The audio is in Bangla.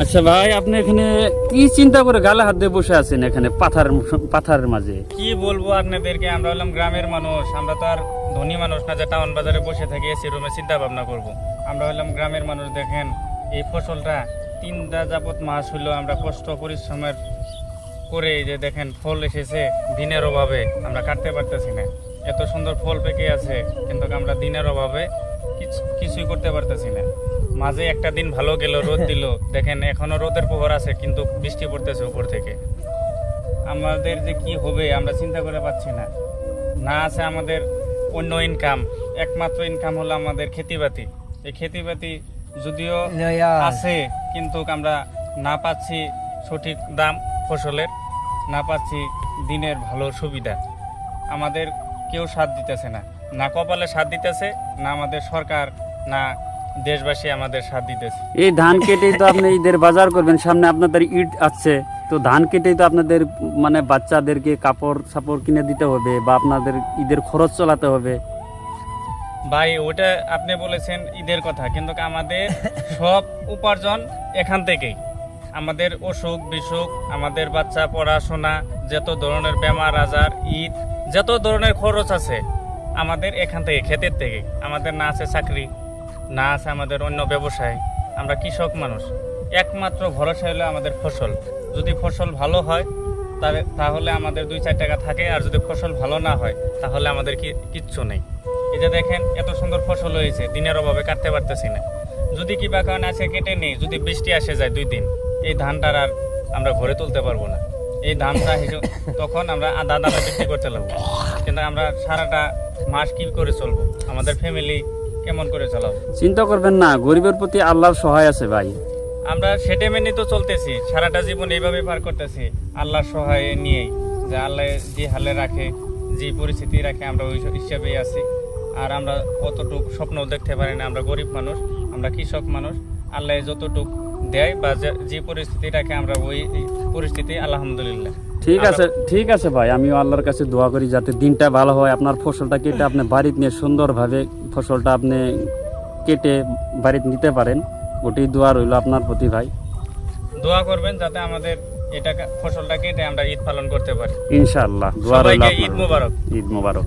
আচ্ছা ভাই, আপনি এখানে কি চিন্তা করে গালে হাত দিয়ে বসে আছেন এখানে পাথারের মাঝে? কি বলবো আপনাদেরকে, আমরা হলাম গ্রামের মানুষ, আমরা তো আর ধনী মানুষ না যে টাউন বাজারে বসে থাকি এসি রুমে চিন্তা ভাবনা করব। আমরা হলাম গ্রামের মানুষ। দেখেন এই ফসলটা 3টা যাবত মাস হইলো আমরা কষ্ট পরিশ্রমের করে যে দেখেন ফল এসেছে, দিনের অভাবে আমরা কাটতে পারতেছি না। এত সুন্দর ফল পেকে আছে, কিন্তু আমরা দিনের অভাবে কিছুই করতে পারতেছি না। মাঝে একটা দিন ভালো গেল, রোদ দিল, দেখেন এখনো রোদের প্রহর আছে কিন্তু বৃষ্টি পড়তেছে উপর থেকে। আমাদের যে কি হবে আমরা চিন্তা করে পাচ্ছি না। না আছে আমাদের অন্য ইনকাম, একমাত্র ইনকাম হলো আমাদের খেতিবাতি। এই খেতিবাতি যদিও আছে কিন্তু আমরা না পাচ্ছি সঠিক দাম ফসলের, না পাচ্ছি দিনের ভালো সুবিধা। আমাদের কেউ সাথ দিতেছে না, না কপালে সাথ দিতেছে, না আমাদের সরকার, না দেশবাসী আমাদের সাথ দিতেছে। এই ধান কেটেই তো আপনি ঈদের বাজার করবেন, সামনে আপনাদের ঈদ আছে, তো ধান কেটেই তো আপনাদের মানে বাচ্চাদেরকে কাপড় সাপড় কিনে দিতে হবে বা আপনাদের ঈদের খরচ চালাতে হবে। ভাই ওটা আপনি বলেছেন ঈদের কথা, কিন্তু আমাদের সব উপার্জন এখান থেকেই। আমাদের অসুখ বিসুখ, আমাদের বাচ্চা পড়াশোনা, যত ধরনের বেমার আজার, ঈদ, যত ধরনের খরচ আছে আমাদের এখান থেকে, ক্ষেতের থেকে। আমাদের না আছে চাকরি, না আছে আমাদের অন্য ব্যবসায়। আমরা কৃষক মানুষ, একমাত্র ভরসা হলো আমাদের ফসল। যদি ফসল ভালো হয় তাহলে আমাদের 2-4 টাকা থাকে, আর যদি ফসল ভালো না হয় তাহলে আমাদের কিচ্ছু নেই। এই যে দেখেন এত সুন্দর ফসল হয়েছে, দিনের অভাবে কাটতে পারতেছি না। যদি কিবা কারণ আছে কেটে নেই, যদি বৃষ্টি আসে যায় 2 দিন, এই ধানটার আর আমরা ঘরে তুলতে পারবো না। এই ধানটা তখন আমরা আধা দামে বিক্রি করতে লাগবো, কিন্তু আমরা সারাটা মাস কি করে চলবো, আমাদের ফ্যামিলি কেমন করে চালাবো? চিন্তা করবেন না, গরিবের প্রতি আল্লাহর সহায় আছে ভাই। আমরা সেটা মেনে তো চলতেছি, সারাটা জীবন এইভাবে পার করতেছি আল্লাহর সহায় নিয়েই। যে আল্লাহ যে হালে রাখে, যে পরিস্থিতি রাখে, আমরা ওই হিসাবেই আছি। আর আমরা অতটুকু স্বপ্ন দেখতে পারি না, আমরা গরিব মানুষ, আমরা কৃষক মানুষ। আল্লাহ যতটুকু দেয় বা যে পরিস্থিতি রাখে আমরা ওই পরিস্থিতি আলহামদুলিল্লাহ। ঠিক আছে ভাই, আমিও আল্লাহর কাছে দোয়া করি যাতে দিনটা ভালো হয়, আপনার ফসলটা কেটে আপনি বাড়িতে নিয়ে সুন্দরভাবে ফসলটা আপনি কেটে বাড়িতে নিতে পারেন। ওটাই দোয়া রইল আপনার প্রতি ভাই। দোয়া করবেন যাতে আমাদের এটা ফসলটা কেটে আমরা ঈদ পালন করতে পারি ইনশাআল্লাহ। দোয়া রইল। ঈদ মোবারক। ঈদ মোবারক।